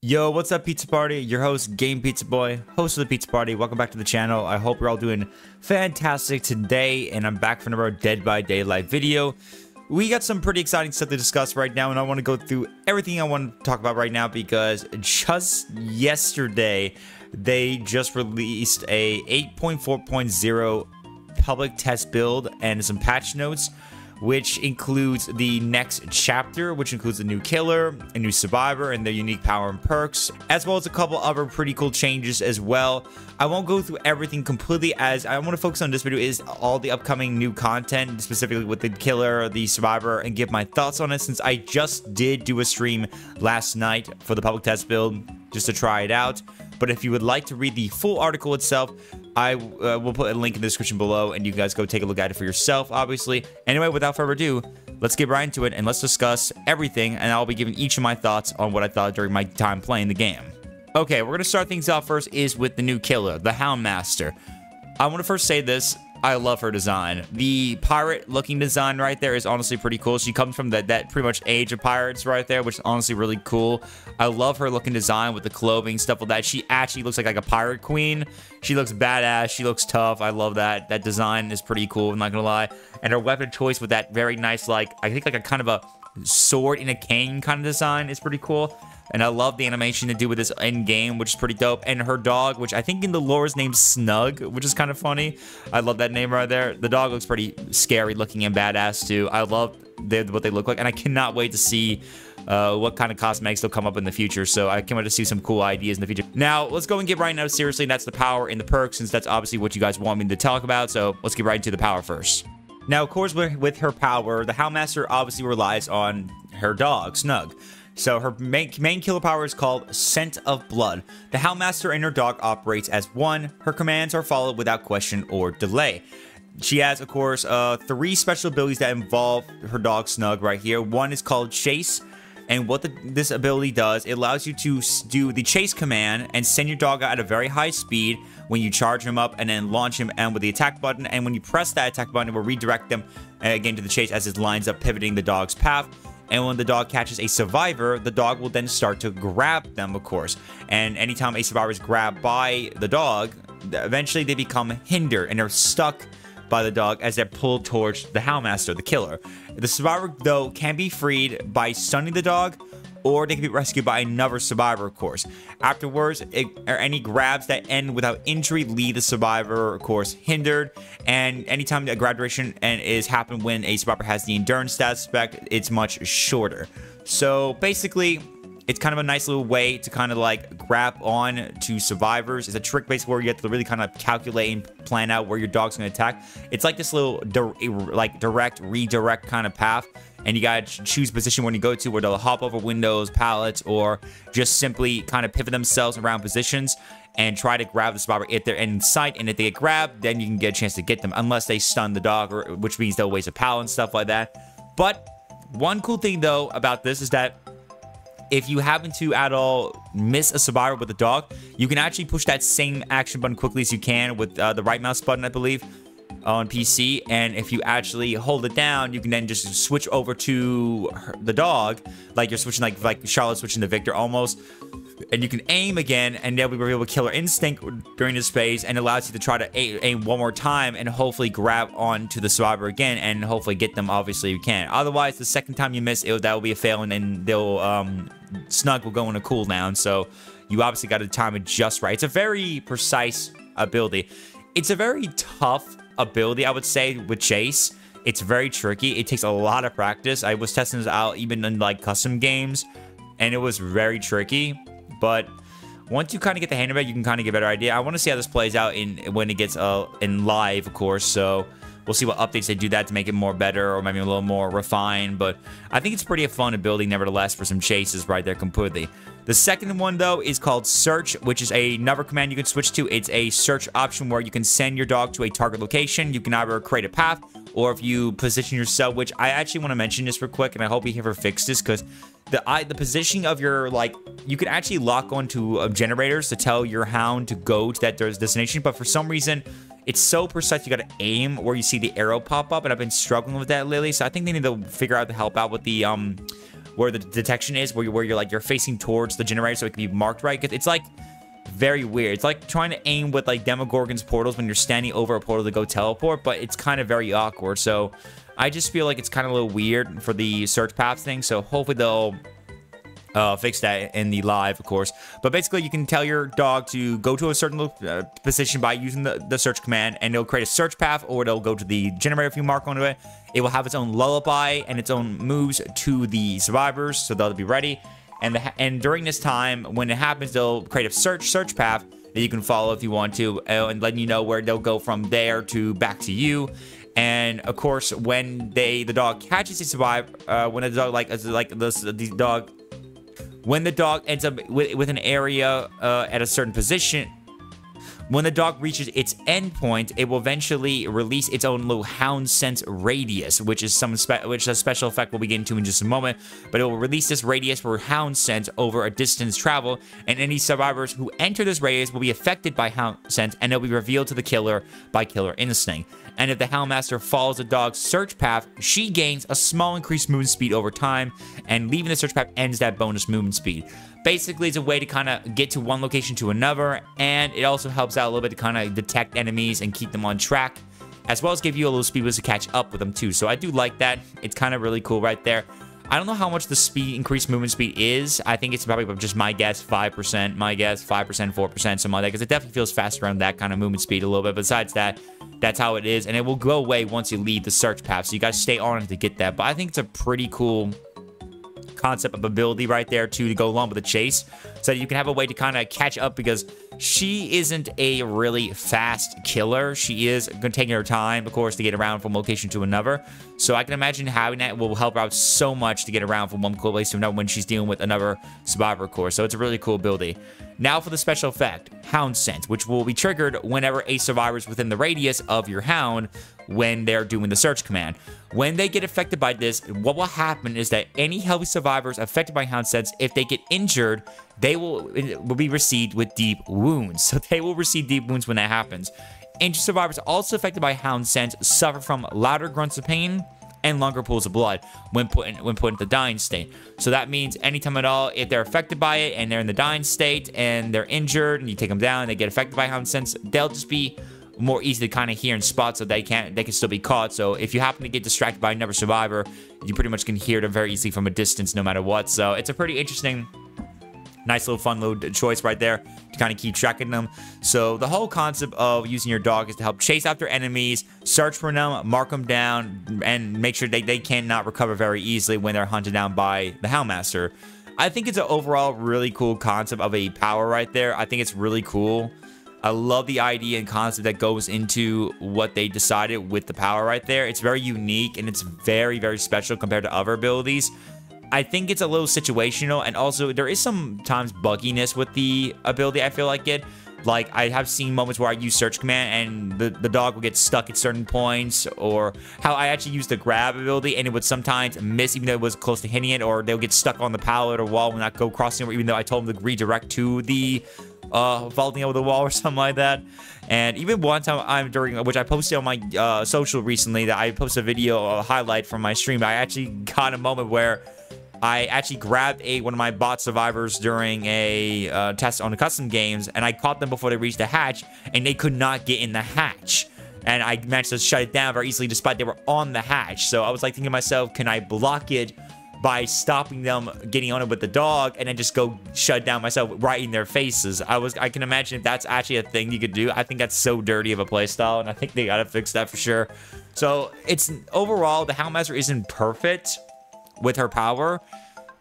Yo, what's up, Pizza Party? Your host, Game Pizza Boy, host of the Pizza Party. Welcome back to the channel. I hope you're all doing fantastic today, and I'm back for another Dead by Daylight video. We got some pretty exciting stuff to discuss right now, and I want to go through everything I want to talk about right now because just yesterday, they just released a 8.4.0 public test build and some patch notes, which includes the next chapter, which includes a new killer, a new survivor, and their unique power and perks, as well as a couple other pretty cool changes as well. I won't go through everything completely, as I want to focus on this video is all the upcoming new content, specifically with the killer, the survivor, and give my thoughts on it, since I just did do a stream last night for the public test build, just to try it out. But if you would like to read the full article itself, I will put a link in the description below, and you guys go take a look at it for yourself, obviously. Anyway, without further ado, let's get right into it, and let's discuss everything, and I'll be giving each of my thoughts on what I thought during my time playing the game. Okay, we're going to start things off first is with the new killer, the Houndmaster. I want to first say this. I love her design. The pirate-looking design right there is honestly pretty cool. She comes from that pretty much age of pirates right there, which is honestly really cool. I love her looking design with the clothing, stuff like that. She actually looks like a pirate queen. She looks badass. She looks tough. I love that. That design is pretty cool, I'm not gonna lie. And her weapon choice with that very nice, like, I think like a kind of a sword in a cane kind of design is pretty cool. And I love the animation to do with this end game, which is pretty dope. And her dog, which I think in the lore is named Snug, which is kind of funny. I love that name right there. The dog looks pretty scary looking and badass too. I love what they look like, and I cannot wait to see what kind of cosmetics they'll come up in the future. So I can't wait to see some cool ideas in the future. Now, let's go and get right now seriously. And that's the power and the perks, since that's obviously what you guys want me to talk about. So let's get right into the power first. Now, of course, with her power, the Houndmaster obviously relies on her dog, Snug. So her main killer power is called Scent of Blood. The Houndmaster and her dog operates as one. Her commands are followed without question or delay. She has, of course, 3 special abilities that involve her dog Snug right here. One is called Chase. And what this ability does, it allows you to do the chase command and send your dog out at a very high speed when you charge him up, and then launch him and with the attack button. And when you press that attack button, it will redirect them again to the chase as it lines up, pivoting the dog's path. And when the dog catches a survivor, the dog will then start to grab them, of course. And anytime a survivor is grabbed by the dog, eventually they become hindered and they're stuck by the dog as they're pulled towards the Houndmaster, the killer. The survivor, though, can be freed by stunning the dog, or they can be rescued by another survivor, of course. Afterwards, any grabs that end without injury leave the survivor, of course, hindered. And anytime the grab duration is happened when a survivor has the endurance stat spec, it's much shorter. So basically, it's kind of a nice little way to kind of like grab on to survivors. It's a trick based where you have to really kind of calculate and plan out where your dog's going to attack. It's like this little direct, redirect kind of path. And you gotta choose position when you go to, where they'll hop over windows, pallets, or just simply kind of pivot themselves around positions and try to grab the survivor if they're in sight. And if they get grabbed, then you can get a chance to get them, unless they stun the dog, which means they'll waste a pallet and stuff like that. But one cool thing though about this is that if you happen to at all miss a survivor with a dog, you can actually push that same action button quickly as you can with the right mouse button, I believe, on PC. And if you actually hold it down, you can then just switch over to the dog, like you're switching, like Charlotte switching to Victor almost. And you can aim again, and they'll be able to kill her instinct during this phase, and allows you to try to aim one more time and hopefully grab onto the survivor again and hopefully get them, obviously you can. Otherwise, the second time you miss, that will be a fail, and then they'll Snug will go in a cooldown. So you obviously got to time it just right. It's a very precise ability. It's a very tough ability, I would say, with Chase. It's very tricky. It takes a lot of practice. I was testing this out even in like custom games, and it was very tricky. But once you kind of get the hang of it, you can kind of get a better idea. I want to see how this plays out when it gets in live, of course. So we'll see what updates they do that to make it more better, or maybe a little more refined. But I think it's pretty a fun ability, nevertheless, for some chases right there completely. The second one, though, is called Search, which is another command you can switch to. It's a search option where you can send your dog to a target location. You can either create a path, or if you position yourself, which I actually want to mention this real quick, and I hope you ever fix this, because the positioning of your, like, you can actually lock onto generators to tell your hound to go to that destination, but for some reason, it's so precise you gotta aim where you see the arrow pop up, and I've been struggling with that lately, so I think they need to figure out to help out with the where the detection is, where you're facing towards the generator so it can be marked right. Because it's like very weird. It's like trying to aim with like Demogorgon's portals when you're standing over a portal to go teleport, but it's kind of very awkward. So I just feel like it's kind of a little weird for the search paths thing. So hopefully they'll fix that in the live, of course. But basically, you can tell your dog to go to a certain position by using the search command, and it'll create a search path, or it'll go to the generator if you mark onto it. It will have its own lullaby and its own moves to the survivors, so they'll be ready. And during this time, when it happens, they'll create a search path that you can follow if you want to, and letting you know where they'll go from there to back to you. And of course, when the dog catches a survivor, when the dog when the dog ends up with an area at a certain position, when the dog reaches its endpoint, it will eventually release its own little hound sense radius, which is a special effect we'll be getting to in just a moment. But it will release this radius for hound sense over a distance travel, and any survivors who enter this radius will be affected by hound sense, and they'll be revealed to the killer by killer instinct. And if the Houndmaster follows the dog's search path, she gains a small increased movement speed over time, and leaving the search path ends that bonus movement speed. Basically, it's a way to kind of get to one location to another, and it also helps out a little bit to kind of detect enemies and keep them on track, as well as give you a little speed boost to catch up with them too. So I do like that. It's kind of really cool right there. I don't know how much the increased movement speed is. I think it's probably just my guess, 5%. My guess, 5%, 4%, something like that. Because it definitely feels faster around that kind of movement speed a little bit. Besides that, that's how it is. And it will go away once you leave the search path. So you guys stay on it to get that. But I think it's a pretty cool concept of ability right there to go along with the chase, so that you can have a way to kind of catch up, because she isn't a really fast killer. She is going to take her time, of course, to get around from location to another. So I can imagine having that will help her out so much to get around from one place to another when she's dealing with another survivor, of course. So it's a really cool ability. Now for the special effect, Hound Sense, which will be triggered whenever a survivor is within the radius of your hound when they're doing the search command. When they get affected by this, what will happen is that any healthy survivors affected by Hound Sense, if they get injured, they will be received with deep wounds. So they will receive deep wounds when that happens. Injured survivors also affected by Hound Sense suffer from louder grunts of pain and longer pools of blood when put in the dying state. So that means anytime at all, if they're affected by it and they're in the dying state and they're injured and you take them down and they get affected by Hound Sense, they'll just be more easy to kind of hear in spots, so they can still be caught. So if you happen to get distracted by another survivor, you pretty much can hear them very easily from a distance no matter what. So it's a pretty interesting, nice little fun little choice right there to kind of keep tracking them. So the whole concept of using your dog is to help chase after enemies, search for them, mark them down, and make sure they cannot recover very easily when they're hunted down by the Houndmaster. I think it's an overall really cool concept of a power right there. I think it's really cool. I love the idea and concept that goes into what they decided with the power right there. It's very unique and it's very, very special compared to other abilities. I think it's a little situational, and also there is sometimes bugginess with the ability, I feel like it. Like, I have seen moments where I use search command and the dog will get stuck at certain points, or how I actually use the grab ability and it would sometimes miss even though it was close to hitting it, or they'll get stuck on the pallet or wall and not go crossing over even though I told them to redirect to the vaulting over the wall or something like that. And even one time which I posted on my social recently, that I posted a video, a highlight from my stream, I actually got a moment where I actually grabbed one of my bot survivors during a test on the custom games, and I caught them before they reached the hatch, and they could not get in the hatch. And I managed to shut it down very easily despite they were on the hatch. So I was like thinking to myself, can I block it by stopping them getting on it with the dog and then just go shut down myself right in their faces? I can imagine if that's actually a thing you could do. I think that's so dirty of a playstyle, and I think they gotta fix that for sure. So it's overall, the Houndmaster isn't perfect with her power,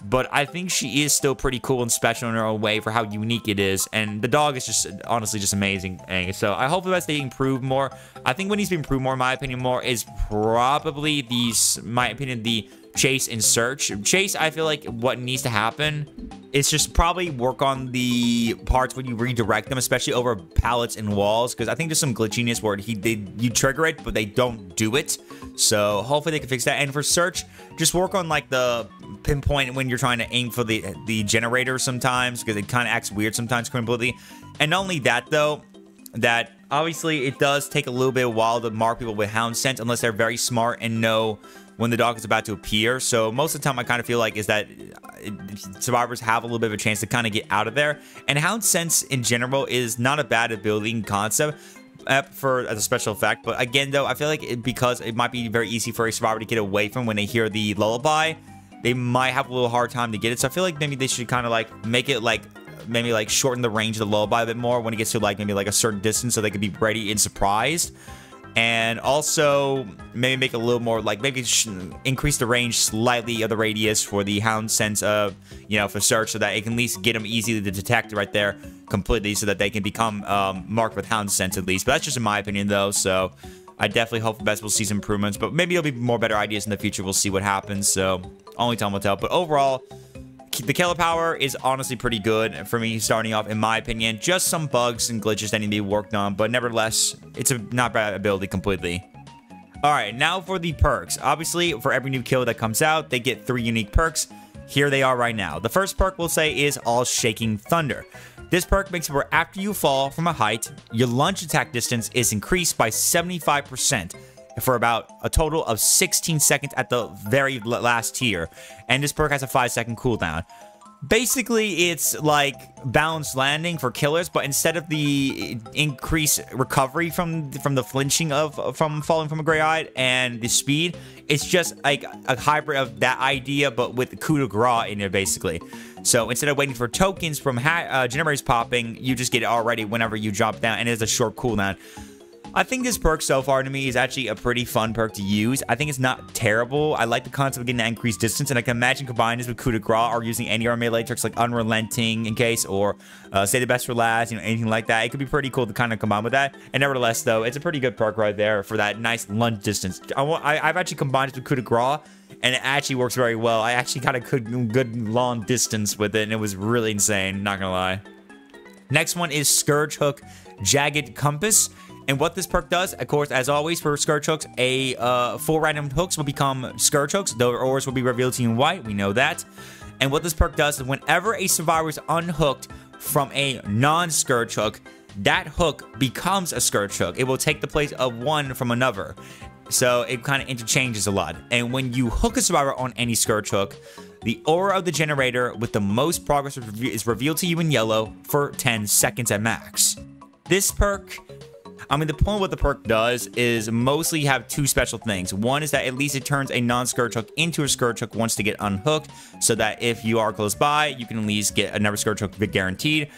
but I think she is still pretty cool and special in her own way for how unique it is, and the dog is just honestly just amazing. So I hope that they improve more. I think what needs to be improved more, in my opinion, is probably the chase and search. Chase, I feel like what needs to happen is just probably work on the parts when you redirect them, especially over pallets and walls, because I think there's some glitchiness where you trigger it, but they don't do it. So hopefully they can fix that. And for search, just work on like the pinpoint when you're trying to aim for the generator sometimes, because it kind of acts weird sometimes completely. And not only that though, that obviously it does take a little bit of a while to mark people with Hound Sense unless they're very smart and know when the dog is about to appear. So most of the time I kind of feel like is that survivors have a little bit of a chance to kind of get out of there. And Hound Sense in general is not a bad ability in concept as a special effect. But again, though, I feel like because it might be very easy for a survivor to get away from when they hear the lullaby, they might have a little hard time to get it. So I feel like maybe they should kind of like make it like maybe like shorten the range of the lullaby a bit more when it gets to like maybe like a certain distance so they can be ready and surprised. And also maybe make it a little more like maybe increase the range slightly of the radius for the Hound Sense you know, for search, so that it can at least get them easily to detect right there completely, so that they can become marked with Hound Sense at least. But that's just in my opinion though, so I definitely hope the best we'll see some improvements, but maybe there'll be more better ideas in the future. We'll see what happens, so only time will tell. But overall, the killer power is honestly pretty good for me starting off, in my opinion. Just some bugs and glitches that need to be worked on, but nevertheless, it's a not bad ability completely. Alright, now for the perks. Obviously, for every new kill that comes out, they get 3 unique perks. Here they are right now. The first perk we'll say is All Shaking Thunder. This perk makes it where after you fall from a height, your lunge attack distance is increased by 75%. For about a total of 16 seconds at the very last tier. And this perk has a 5-second cooldown. Basically, it's like balanced landing for killers, but instead of the increased recovery from the flinching from falling from a gray eye and the speed, it's just like a hybrid of that idea, but with coup de grace in it, basically. So instead of waiting for tokens from generators popping, you just get it already whenever you drop down, and it has a short cooldown. I think this perk so far to me is actually a pretty fun perk to use. I think it's not terrible. I like the concept of getting that increased distance, and I can imagine combining this with coup de grace or using any melee tricks like Unrelenting in case, or Say the Best for Last, you know, anything like that. It could be pretty cool to kind of combine with that. And nevertheless, though, it's a pretty good perk right there for that nice lunge distance. I've actually combined it with coup de grace, and it actually works very well. I actually got a good long distance with it, and it was really insane, not gonna lie. Next one is Scourge Hook Jagged Compass. And what this perk does, of course, as always for Scourge Hooks, 4 random hooks will become Scourge Hooks. The ores will be revealed to you in white. We know that. And what this perk does is whenever a survivor is unhooked from a non-Scourge Hook, that hook becomes a Scourge Hook. It will take the place of one from another. So it kind of interchanges a lot. And when you hook a survivor on any Scourge Hook, the aura of the generator with the most progress is revealed to you in yellow for 10 seconds at max. This perk, I mean, the point of what the perk does is mostly have 2 special things. One is that at least it turns a non-Scourge Hook into a Scourge Hook once they get unhooked, so that if you are close by, you can at least get another Scourge Hook guaranteed.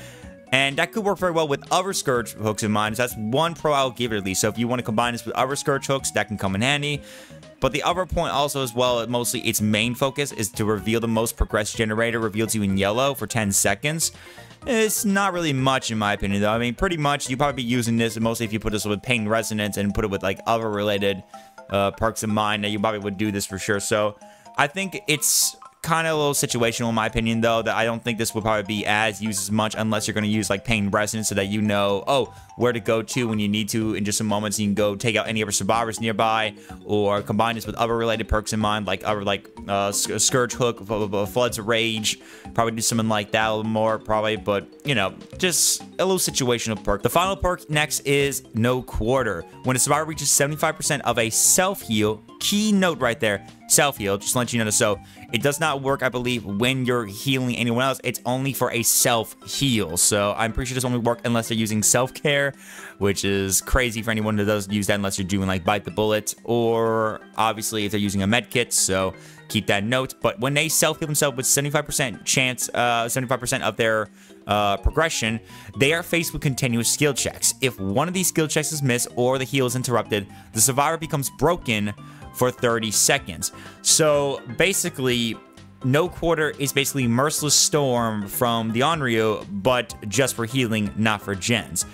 And that could work very well with other Scourge Hooks in mind. So that's one pro I'll give it at least. So if you want to combine this with other Scourge Hooks, that can come in handy. But the other point also as well, mostly its main focus is to reveal the most progressed generator revealed to you in yellow for 10 seconds. It's not really much in my opinion though. I mean, pretty much you probably be using this mostly if you put this with Pain Resonance and put it with like other related perks in mind, that you probably would do this for sure. So I think it's kind of a little situational in my opinion though, that I don't think this will probably be as used as much unless you're going to use like Pain Resonance, so that you know, oh, where to go to when you need to in just some moments. You can go take out any other survivors nearby, or combine this with other related perks in mind, like other like Scourge Hook, Floods of Rage. Probably do something like that a little more probably, but you know, just a little situational perk. The final perk next is No Quarter. When a survivor reaches 75% of a self-heal, key note right there, self-heal, just to let you know. So it does not work, I believe, when you're healing anyone else. It's only for a self-heal. So I'm pretty sure this only work unless they're using self-care, which is crazy for anyone that does use that unless you're doing like Bite the Bullet, or obviously if they're using a med kit. So keep that note. But when they self-heal themselves with 75% chance, 75% of their progression, they are faced with continuous skill checks. If one of these skill checks is missed or the heal is interrupted, the survivor becomes broken for 30 seconds. So basically, No Quarter is basically Merciless Storm from the Onryo, but just for healing, not for gens.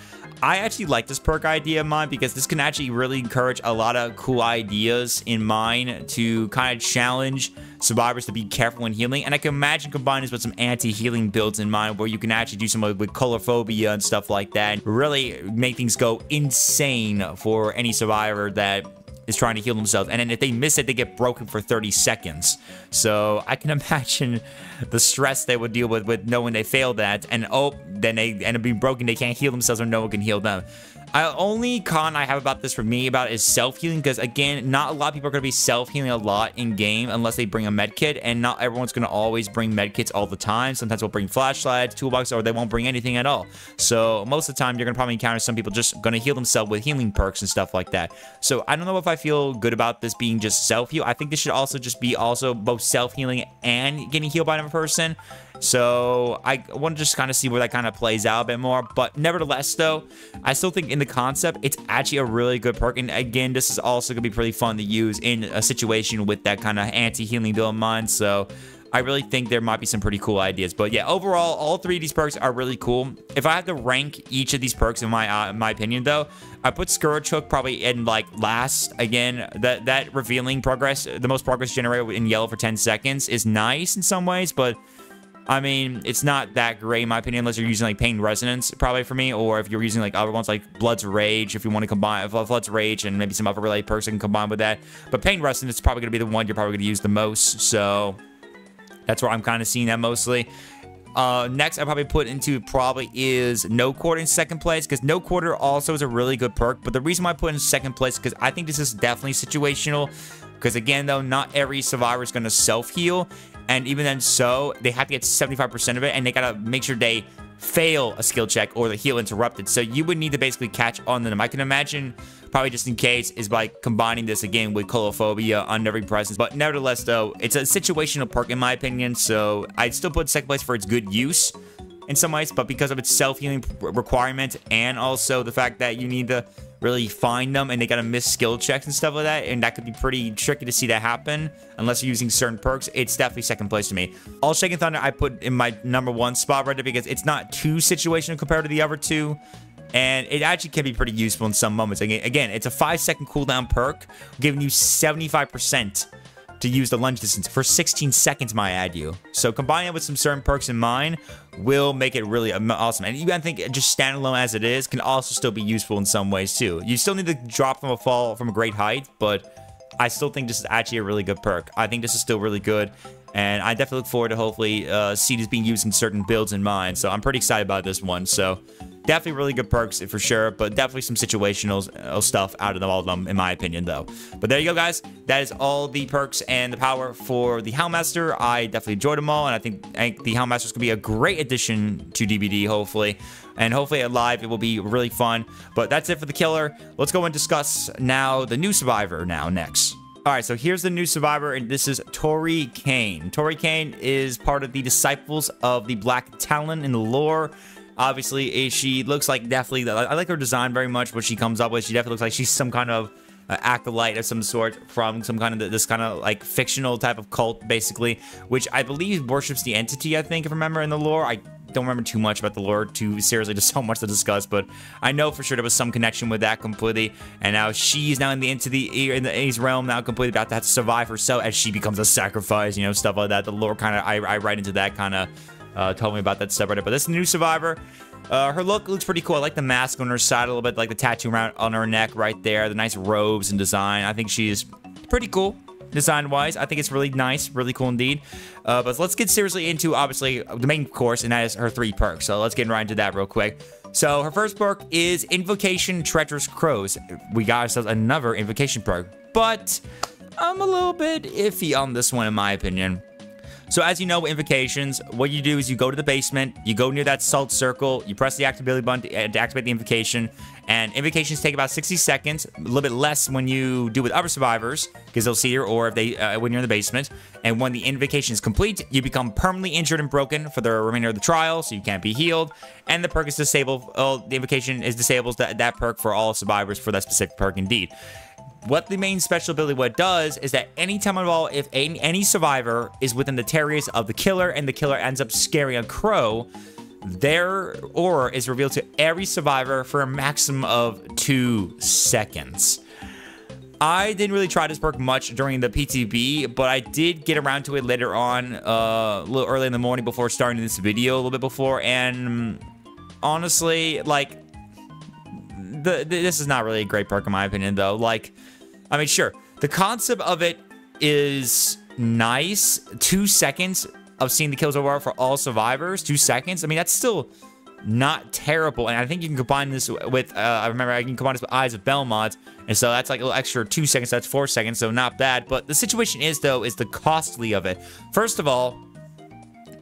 I actually like this perk idea of mine because this can actually really encourage a lot of cool ideas in mine to kind of challenge survivors to be careful when healing. And I can imagine combining this with some anti-healing builds in mind, where you can actually do some with colorophobia and stuff like that, really make things go insane for any survivor that is trying to heal themselves. And then if they miss it, they get broken for 30 seconds. So I can imagine the stress they would deal with knowing they failed that, and oh, then they end up being broken, they can't heal themselves or no one can heal them. Only con I have about this for me about is self-healing, because again, not a lot of people are going to be self-healing a lot in game unless they bring a med kit, and not everyone's going to always bring med kits all the time. Sometimes they'll bring flashlights, toolbox, or they won't bring anything at all. So most of the time, you're going to probably encounter some people just going to heal themselves with healing perks and stuff like that. So I don't know if I feel good about this being just self-heal. I think this should also just be both self-healing and getting healed by another person. So I want to just kind of see where that kind of plays out a bit more. But nevertheless, though, I still think in the concept, it's actually a really good perk. And again, this is also going to be pretty fun to use in a situation with that kind of anti-healing build in mind. So I really think there might be some pretty cool ideas. But yeah, overall, all three of these perks are really cool. If I had to rank each of these perks in my opinion, though, I put Scourge Hook probably in like last. Again, that revealing progress, the most progress generated in yellow for 10 seconds is nice in some ways, but I mean, it's not that great in my opinion unless you're using like Pain Resonance probably for me, or if you're using like other ones like Blood's Rage, if you want to combine Blood's Rage and maybe some other related perks can combine with that. But Pain Resonance is probably going to be the one you're probably going to use the most, so that's where I'm kind of seeing that mostly. Next, I probably put into probably is No Quarter in second place, because No Quarter also is a really good perk. But the reason why I put in second place, because I think this is definitely situational. Because again, though, not every survivor is going to self-heal. And even then, so they have to get 75% of it, and they gotta make sure they fail a skill check or the heal interrupted. So you would need to basically catch on to them. I can imagine, probably just in case, is by combining this again with Colophobia, Unnerving Presence. But nevertheless, though, it's a situational perk in my opinion. So I'd still put second place for its good use in some ways, but because of its self-healing requirement and also the fact that you need to really find them and they gotta miss skill checks and stuff like that, and that could be pretty tricky to see that happen unless you're using certain perks, it's definitely second place to me. All Shaken Thunder I put in my #1 spot right there because it's not too situational compared to the other two, and it actually can be pretty useful in some moments. Again, it's a 5-second cooldown perk, giving you 75% to use the lunge distance for 16 seconds, might add you. So combining it with some certain perks in mind will make it really awesome. And I think just standalone as it is can also still be useful in some ways too. You still need to drop from a fall from a great height, but I still think this is actually a really good perk. I think this is still really good, and I definitely look forward to hopefully see this being used in certain builds in mind. So I'm pretty excited about this one. So definitely really good perks for sure, but definitely some situational stuff out of all of them in my opinion though. But there you go, guys. That is all the perks and the power for the Houndmaster. I definitely enjoyed them all, and I think the Houndmaster is going to be a great addition to DBD hopefully. And hopefully at live it will be really fun. But that's it for the killer. Let's go and discuss now the new survivor next. Alright, so here's the new survivor, and this is Taurie Cain. Taurie Cain is part of the Disciples of the Black Talon in the lore. Obviously, she looks like definitely, I like her design very much, what she comes up with. She definitely looks like she's some kind of acolyte of some sort from some kind of this kind of like fictional type of cult, basically, which I believe worships the entity, I think, if I remember in the lore. I don't remember too much about the lore too seriously, just so much to discuss, but I know for sure there was some connection with that completely, and now she's now in the A's realm, now completely about to have to survive herself as she becomes a sacrifice, you know, stuff like that. The lore kind of, I write into that kind of, told me about that stuff right there. But this new survivor, her look looks pretty cool. I like the mask on her side a little bit, like the tattoo around on her neck right there, the nice robes and design. I think she's pretty cool design-wise. I think it's really nice, really cool indeed. But let's get seriously into, obviously, the main course, and that is her 3 perks. So let's get right into that real quick. So her first perk is Invocation Treacherous Crows. We got ourselves another Invocation perk, but I'm a little bit iffy on this one in my opinion. So as you know, with invocations, what you do is you go to the basement, you go near that salt circle, you press the activability button to activate the invocation, and invocations take about 60 seconds, a little bit less when you do with other survivors, because they'll see your aura if they, when you're in the basement, and when the invocation is complete, you become permanently injured and broken for the remainder of the trial, so you can't be healed, and the perk is disabled, the invocation is disables that perk for all survivors for that specific perk indeed. What the main special ability what it does is that anytime at all, if any survivor is within the territories of the killer and the killer ends up scaring a crow, their aura is revealed to every survivor for a maximum of 2 seconds. I didn't really try this perk much during the PTB, but I did get around to it later on, a little early in the morning before starting this video, a little bit before, and honestly, like, this is not really a great perk in my opinion, though. Like, I mean, sure, the concept of it is nice. 2 seconds of seeing the kills over for all survivors. 2 seconds. I mean, that's still not terrible. And I think you can combine this with, I remember I can combine this with Eyes of Belmont. And so that's like a little extra 2 seconds. That's 4 seconds. So not bad. But the situation is, though, is the costly of it. First of all,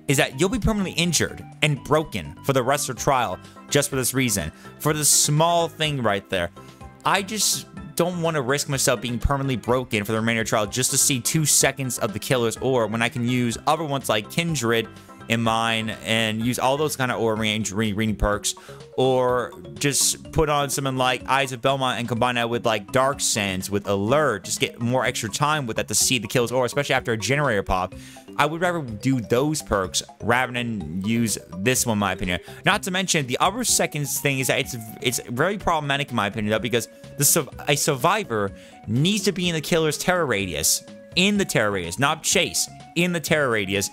is that you'll be permanently injured and broken for the rest of the trial just for this reason. For the small thing right there. I just don't want to risk myself being permanently broken for the remainder of the trial just to see 2 seconds of the killer's ore when I can use other ones like Kindred in mine and use all those kind of ore range reading perks, or just put on something like Eyes of Belmont and combine that with like Dark Sands with Alert, just get more extra time with that to see the kills, or especially after a generator pop. I would rather do those perks rather than use this one, in my opinion. Not to mention the other seconds thing is that it's very problematic in my opinion though, because a survivor needs to be in the killer's terror radius, not chase, in the terror radius.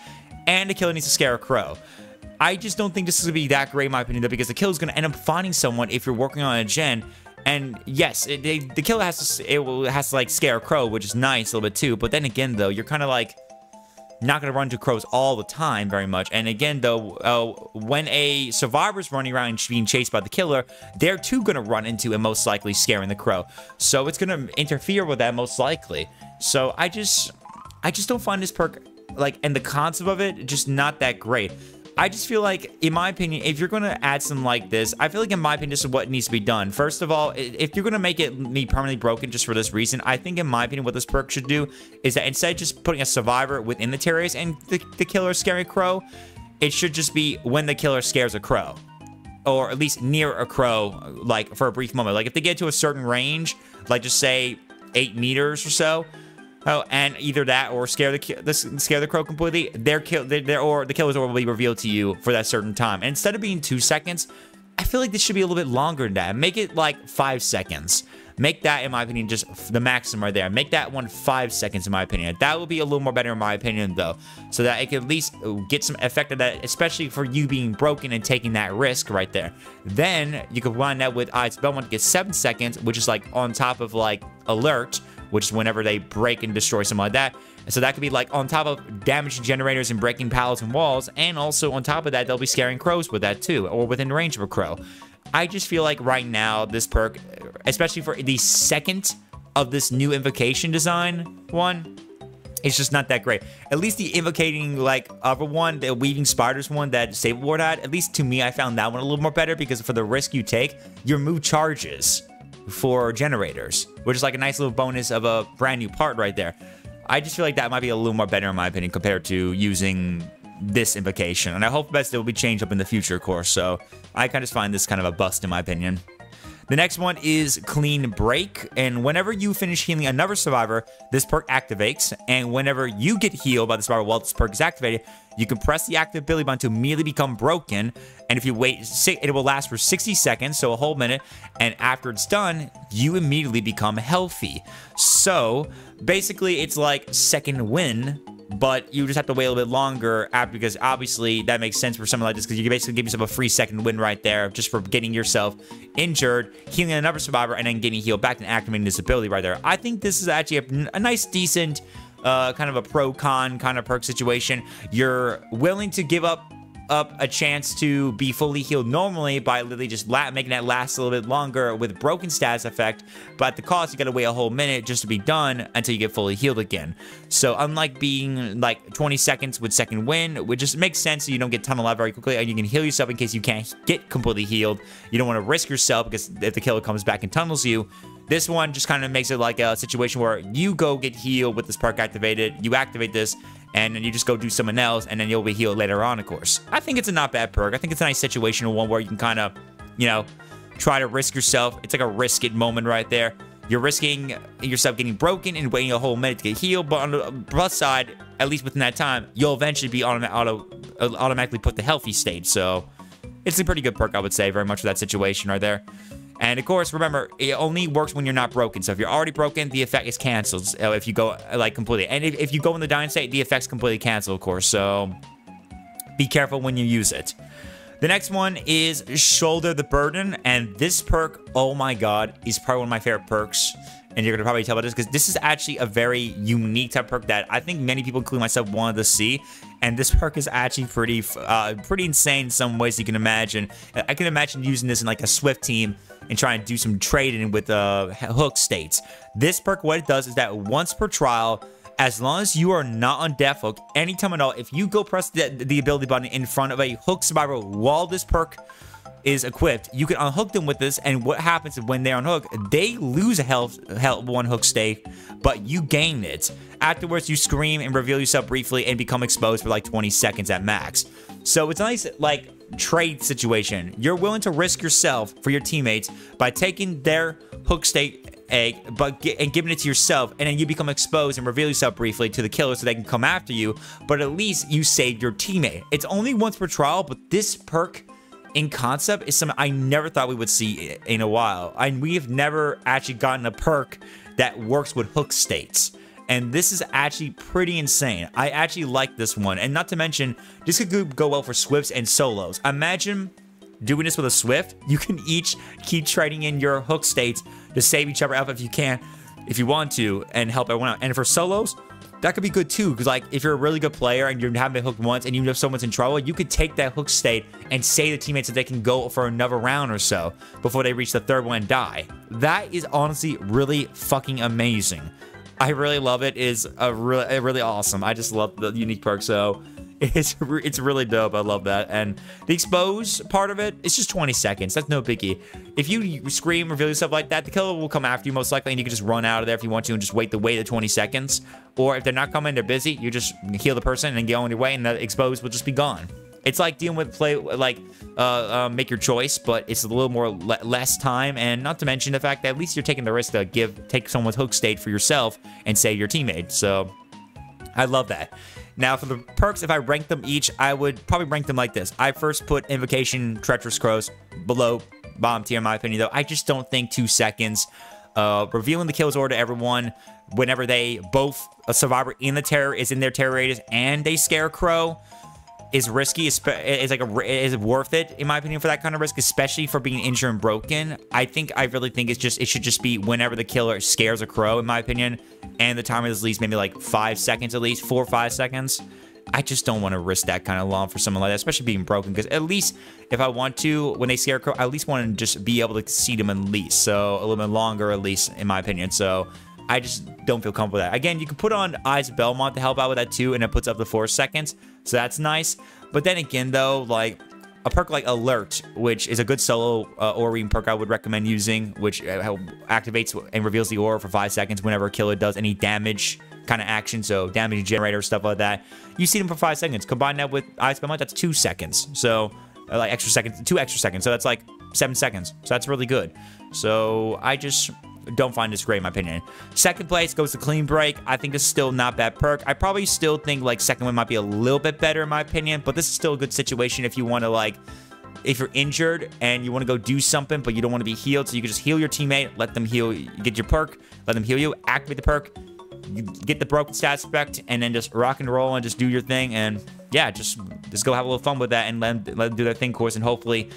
And the killer needs to scare a crow. I just don't think this is going to be that great in my opinion though, because the killer is going to end up finding someone if you're working on a gen. And yes, the killer has to like scare a crow, which is nice a little bit too. But then again though, you're kind of like not going to run into crows all the time very much. And again though, when a survivor's running around and being chased by the killer, they're too going to run into and most likely scaring the crow. So it's going to interfere with that most likely. So I just don't find this perk, like, and the concept of it, just not that great. I just feel like, in my opinion, if you're going to add something like this, I feel like, in my opinion, this is what needs to be done. First of all, if you're going to make it me permanently broken just for this reason, I think, in my opinion, what this perk should do is that instead of just putting a survivor within the terrarius and the killer scaring a crow, it should just be when the killer scares a crow. Or at least near a crow, like, for a brief moment. Like, if they get to a certain range, like, just say 8 meters or so, and either that or scare the crow completely, the killer's ore will be revealed to you for that certain time. And instead of being 2 seconds, I feel like this should be a little bit longer than that. Make it like 5 seconds. Make that, in my opinion, just the maximum right there. Make that one 5 seconds, in my opinion. That would be a little more better, in my opinion, though. So that it can at least get some effect of that, especially for you being broken and taking that risk right there. Then, you could run that with Eyes of Belmont to get 7 seconds, which is like on top of like Alert, which is whenever they break and destroy something like that. And so that could be like on top of damaging generators and breaking pallets and walls, and also on top of that, they'll be scaring crows with that too, or within range of a crow. I just feel like right now, this perk, especially for the second of this new invocation design one, it's just not that great. At least the invocating, like, other one, the weaving spiders one that Sable Lord had, at least to me, I found that one a little more better, because for the risk you take, your move charges for generators, which is like a nice little bonus of a brand new part right there. I just feel like that might be a little more better in my opinion compared to using this invocation, and I hope best it will be changed up in the future, of course. So I kind of find this kind of a bust in my opinion. The next one is Clean Break, and whenever you finish healing another survivor, this perk activates, and whenever you get healed by the survivor while this perk is activated, you can press the active ability button to immediately become broken, and if you wait, it will last for 60 seconds, so a whole minute, and after it's done, you immediately become healthy. So, basically, it's like second win, but you just have to wait a little bit longer after, because obviously that makes sense for something like this, because you can basically give yourself a free second win right there just for getting yourself injured, healing another survivor, and then getting healed back and activating this ability right there. I think this is actually a nice, decent, kind of a pro-con kind of perk situation. You're willing to give up a chance to be fully healed normally by literally just making that last a little bit longer with broken status effect, but at the cost, you gotta wait a whole minute just to be done until you get fully healed again. So unlike being like 20 seconds with second win, which just makes sense so you don't get tunnel out very quickly, and you can heal yourself in case you can't get completely healed. You don't want to risk yourself, because if the killer comes back and tunnels you, this one just kind of makes it like a situation where you go get healed with this perk activated, you activate this, and then you just go do something else, and then you'll be healed later on, of course. I think it's a not bad perk. I think it's a nice situational one where you can kind of, you know, try to risk yourself. It's like a risk it moment right there. You're risking yourself getting broken and waiting a whole minute to get healed, but on the plus side, at least within that time, you'll eventually be automatically put to healthy state. So it's a pretty good perk, I would say, very much for that situation right there. And of course, remember, it only works when you're not broken. So if you're already broken, the effect is canceled if you go, like, completely. And if you go in the dying state, the effect's completely canceled, of course. So be careful when you use it. The next one is Shoulder the Burden, and this perk, oh my god, is probably one of my favorite perks. And you're gonna probably tell about this because this is actually a very unique type of perk that I think many people, including myself, wanted to see. And this perk is actually pretty insane in some ways you can imagine. I can imagine using this in like a Swift team and trying to do some trading with hook states. This perk, what it does is that once per trial, as long as you are not on death hook, anytime at all, if you go press the ability button in front of a hook survivor while this perk is equipped, you can unhook them with this, and what happens when they're unhooked, they lose a health one hook state, but you gain it. Afterwards, you scream and reveal yourself briefly and become exposed for like 20 seconds at max. So it's a nice like trade situation. You're willing to risk yourself for your teammates by taking their hook state egg and giving it to yourself, and then you become exposed and reveal yourself briefly to the killer so they can come after you, but at least you saved your teammate. It's only once per trial, but this perk in concept is something I never thought we would see in a while. We have never actually gotten a perk that works with hook states, and this is actually pretty insane. I actually like this one, and not to mention, this could go well for Swifts and solos. Imagine doing this with a Swift. You can each keep trading in your hook states to save each other out if you can, if you want to, and help everyone out. And for solos, that could be good too, because like if you're a really good player and you haven't been hooked once and you know someone's in trouble, you could take that hook state and save the teammates so they can go for another round or so before they reach the third one and die. That is honestly really fucking amazing. I really love it. It is really awesome. I just love the unique perk, so it's really dope. I love that. And the expose part of it, it's just 20 seconds. That's no biggie. If you scream, reveal yourself like that, the killer will come after you most likely, and you can just run out of there if you want to and just wait the 20 seconds. Or if they're not coming, they're busy, you just heal the person and go on your way, and the expose will just be gone. It's like dealing with make your choice, but it's a little more less time, and not to mention the fact that at least you're taking the risk to take someone's hook state for yourself and save your teammate. So I love that. Now, for the perks, if I rank them each, I would probably rank them like this. I first put Invocation, Treacherous Crows, below bottom tier in my opinion, though. I just don't think 2 seconds. Revealing the kills order to everyone whenever both a survivor and the terror is in their terror radius and they Scarecrow is risky. Is worth it in my opinion for that kind of risk, especially for being injured and broken. I really think it should just be whenever the killer scares a crow, in my opinion, and the timer is at least maybe like 5 seconds, at least 4 or 5 seconds. I just don't want to risk that kind of long for someone like that, especially being broken, because at least if I want to, when they scare a crow, I at least want to just be able to see them at least, so a little bit longer at least, in my opinion. So I just don't feel comfortable with that. Again, you can put on Eyes of Belmont to help out with that too, and it puts up to 4 seconds, so that's nice. But then again, though, like a perk like Alert, which is a good solo aura perk I would recommend using, which activates and reveals the aura for 5 seconds whenever a killer does any damage kind of action, so damage generator, stuff like that. You see them for 5 seconds. Combine that with Eyes of Belmont, that's 2 seconds. So like extra seconds, 2 extra seconds. So that's like 7 seconds. So that's really good. So I just don't find this great in my opinion. Second place goes to Clean Break. I think this is still not bad perk. I probably still think like second one might be a little bit better in my opinion, but this is still a good situation if you want to like, if you're injured and you want to go do something but you don't want to be healed, so you can just heal your teammate, let them heal, get your perk, let them heal you, activate the perk, you get the broken stat spec, and then just rock and roll and just do your thing, and yeah, just go have a little fun with that and let them do their thing, of course, and hopefully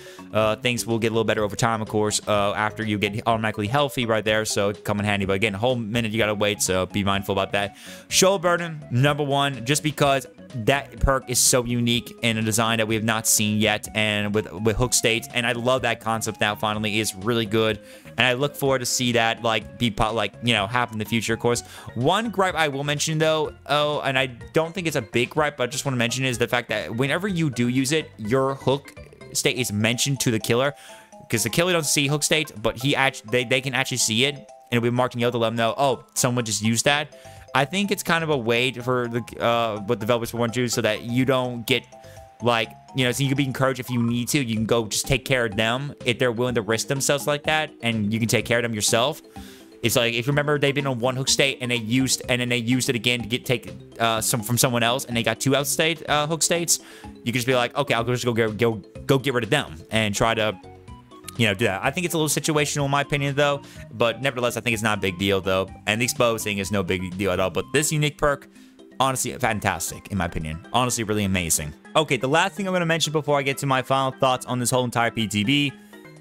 things will get a little better over time, of course, after you get automatically healthy right there, so it come in handy. But again, a whole minute you gotta wait, so be mindful about that. Shoulder Burden, number 1, just because that perk is so unique in a design that we have not seen yet, and with hook states, and I love that concept now. Finally, is really good, and I look forward to see that like be like, you know, happen in the future, of course. One gripe I will mention though, and I don't think it's a big gripe, but I just want to mention is the fact that whenever you do use it, your hook state is mentioned to the killer, because the killer doesn't see hook state, but they can actually see it, and it'll be marked in yellow to let them know, oh, someone just used that. I think it's kind of a way for the what developers want to do, so that you don't get like, you know, so you can be encouraged if you need to. You can go just take care of them if they're willing to risk themselves like that, and you can take care of them yourself. It's like, if you remember, they've been on 1 hook state and then they used it again to take some from someone else, and they got 2 hook states. You can just be like, okay, I'll just go get rid of them and try to, you know, do that. I think it's a little situational in my opinion though, but nevertheless, I think it's not a big deal though. And the expose thing is no big deal at all. But this unique perk, honestly, fantastic in my opinion. Honestly, really amazing. Okay, the last thing I'm going to mention before I get to my final thoughts on this whole entire PTB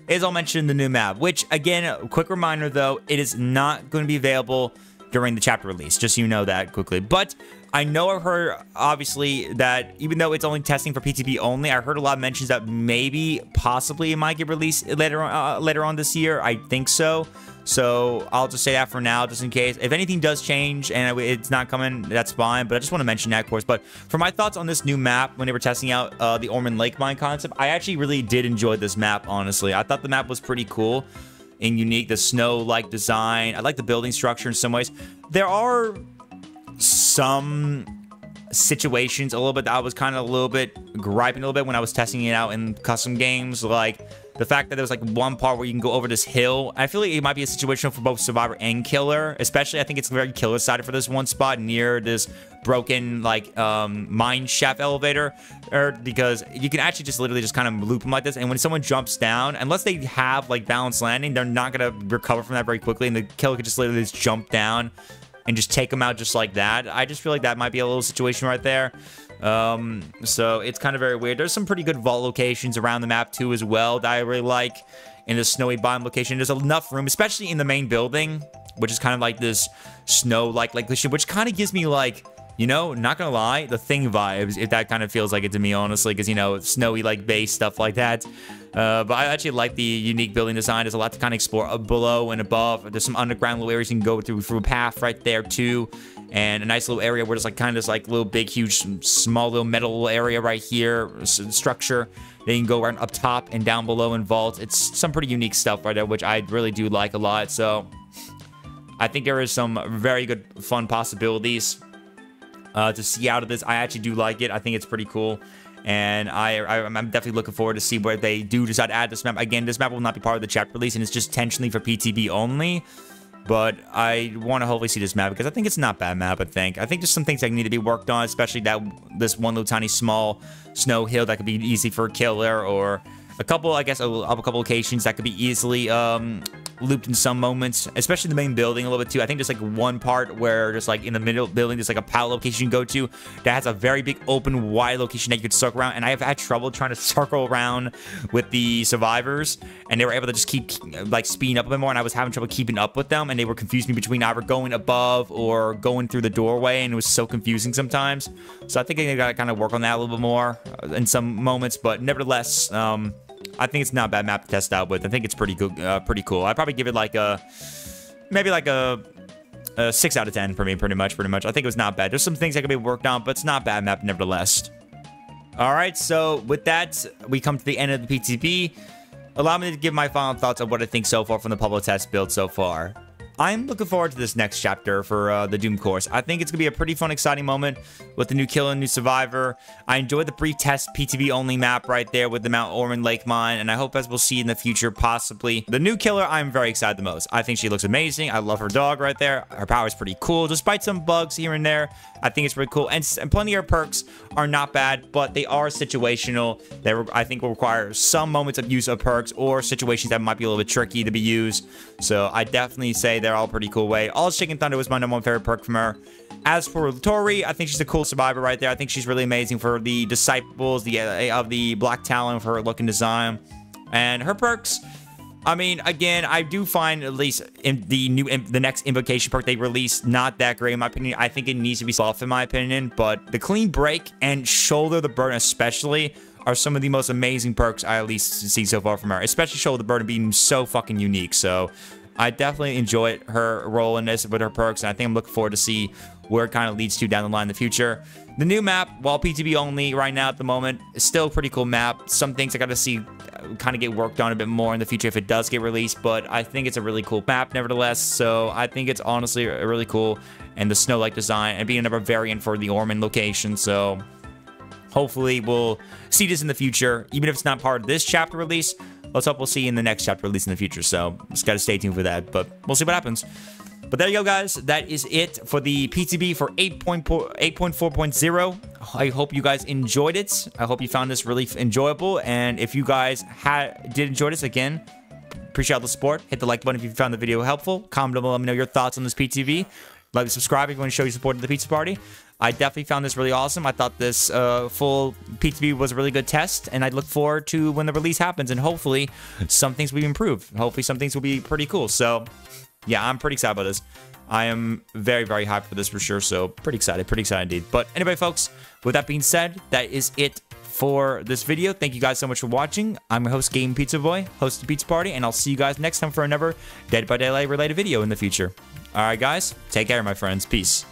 is I'll mention the new map, which, again, a quick reminder, though, it is not going to be available during the chapter release, just so you know that quickly. But I know I've heard, obviously, that even though it's only testing for PTB only, I heard a lot of mentions that maybe, possibly, it might get released later on this year. I think so. So I'll just say that for now, just in case. If anything does change and it's not coming, that's fine. But I just want to mention that, of course. But for my thoughts on this new map, when they were testing out the Ormand Lake Mine concept, I actually really did enjoy this map, honestly. I thought the map was pretty cool and unique. The snow-like design. I like the building structure in some ways. There are some situations a little bit that I was kind of a little bit griping a little bit when I was testing it out in custom games, like the fact that there was like one part where you can go over this hill. I feel like it might be a situation for both survivor and killer, especially I think it's very killer sided for this one spot near this broken like mine shaft elevator, because you can actually just literally just kind of loop them like this, and when someone jumps down, unless they have like balanced landing, they're not gonna recover from that very quickly, and the killer could just literally just jump down and just take them out just like that. I just feel like that might be a little situation right there. So it's kind of very weird. There's some pretty good vault locations around the map too as well that I really like. In the snowy biome location, there's enough room, especially in the main building, which is kind of like this snow-like location, which kind of gives me like, you know, not gonna lie, the Thing vibes, if that kind of feels like it to me, honestly, because, you know, snowy like base stuff like that. But I actually like the unique building design. There's a lot to kind of explore below and above. There's some underground little areas you can go through a path right there too, and a nice little area where there's like kind of like little big huge small little metal area right here, structure. Then you can go around up top and down below in vaults. It's some pretty unique stuff right there, which I really do like a lot. So I think there is some very good fun possibilities to see out of this. I actually do like it. I think it's pretty cool. And I'm definitely looking forward to see where they do decide to add this map. Again, this map will not be part of the chapter release, and it's just intentionally for PTB only. But I want to hopefully see this map because I think it's not a bad map, I think. I think there's some things that need to be worked on, especially this one little tiny small snow hill that could be easy for a killer, or a couple, I guess, a couple locations that could be easily looped in some moments, especially the main building a little bit too. I think there's like one part where just like in the middle building, there's like a pallet location you can go to that has a very big open wide location that you could circle around, and I have had trouble trying to circle around with the survivors, and they were able to just keep like speeding up a bit more, and I was having trouble keeping up with them, and they were confusing me between either going above or going through the doorway, and it was so confusing sometimes. So I think I gotta kind of work on that a little bit more in some moments, but nevertheless, I think it's not a bad map to test out with. I think it's pretty good, pretty cool. I'd probably give it like maybe like a 6 out of 10 for me, pretty much. I think it was not bad. There's some things that could be worked on, but it's not a bad map nevertheless. All right, so with that, we come to the end of the PTB. Allow me to give my final thoughts on what I think so far from the public test build so far. I'm looking forward to this next chapter for the Doom course. I think it's going to be a pretty fun, exciting moment with the new killer and new survivor. I enjoyed the brief test PTB only map right there with the Mount Ormand Lake Mine, and I hope, as we'll see in the future, possibly the new killer, I'm very excited the most. I think she looks amazing. I love her dog right there. Her power is pretty cool, despite some bugs here and there. I think it's pretty cool, and plenty of her perks are not bad, but they are situational. They I think will require some moments of use of perks or situations that might be a little bit tricky to be used. So I definitely say they're all pretty cool way. All Chicken Thunder was my #1 favorite perk from her. As for Taurie, I think she's a cool survivor right there. I think she's really amazing for the disciples of the Black Talon for her look and design. And her perks, I mean, again, I do find at least in the next invocation perk they released not that great in my opinion. I think it needs to be soft in my opinion, but the Clean Break and Shoulder the Burden especially are some of the most amazing perks I at least see so far from her, especially Shoulder the Burden being so fucking unique. So I definitely enjoyed her role in this with her perks, and I think I'm looking forward to see where it kind of leads to down the line in the future. The new map, while PTB only right now at the moment, is still a pretty cool map. Some things I got to see kind of get worked on a bit more in the future if it does get released, but I think it's a really cool map nevertheless. So I think it's honestly really cool, and the snow-like design and being another variant for the Ormand location. So hopefully we'll see this in the future, even if it's not part of this chapter release. Let's hope we'll see in the next chapter release in the future. So just got to stay tuned for that, but we'll see what happens. But there you go, guys. That is it for the PTB for 8.4.0. I hope you guys enjoyed it. I hope you found this really enjoyable. And if you guys did enjoy this, again, appreciate all the support. Hit the like button if you found the video helpful. Comment below, let me know your thoughts on this PTB. Like, subscribe if you want to show your support to the pizza party. I definitely found this really awesome. I thought this full PTB was a really good test, and I look forward to when the release happens, and hopefully some things will be improved. Hopefully some things will be pretty cool. So, yeah, I'm pretty excited about this. I am very, very hyped for this for sure, so pretty excited indeed. But anyway, folks, with that being said, that is it for this video. Thank you guys so much for watching. I'm your host, Game Pizza Boy, host of the Pizza Party, and I'll see you guys next time for another Dead by Daylight related video in the future. Alright guys, take care my friends. Peace.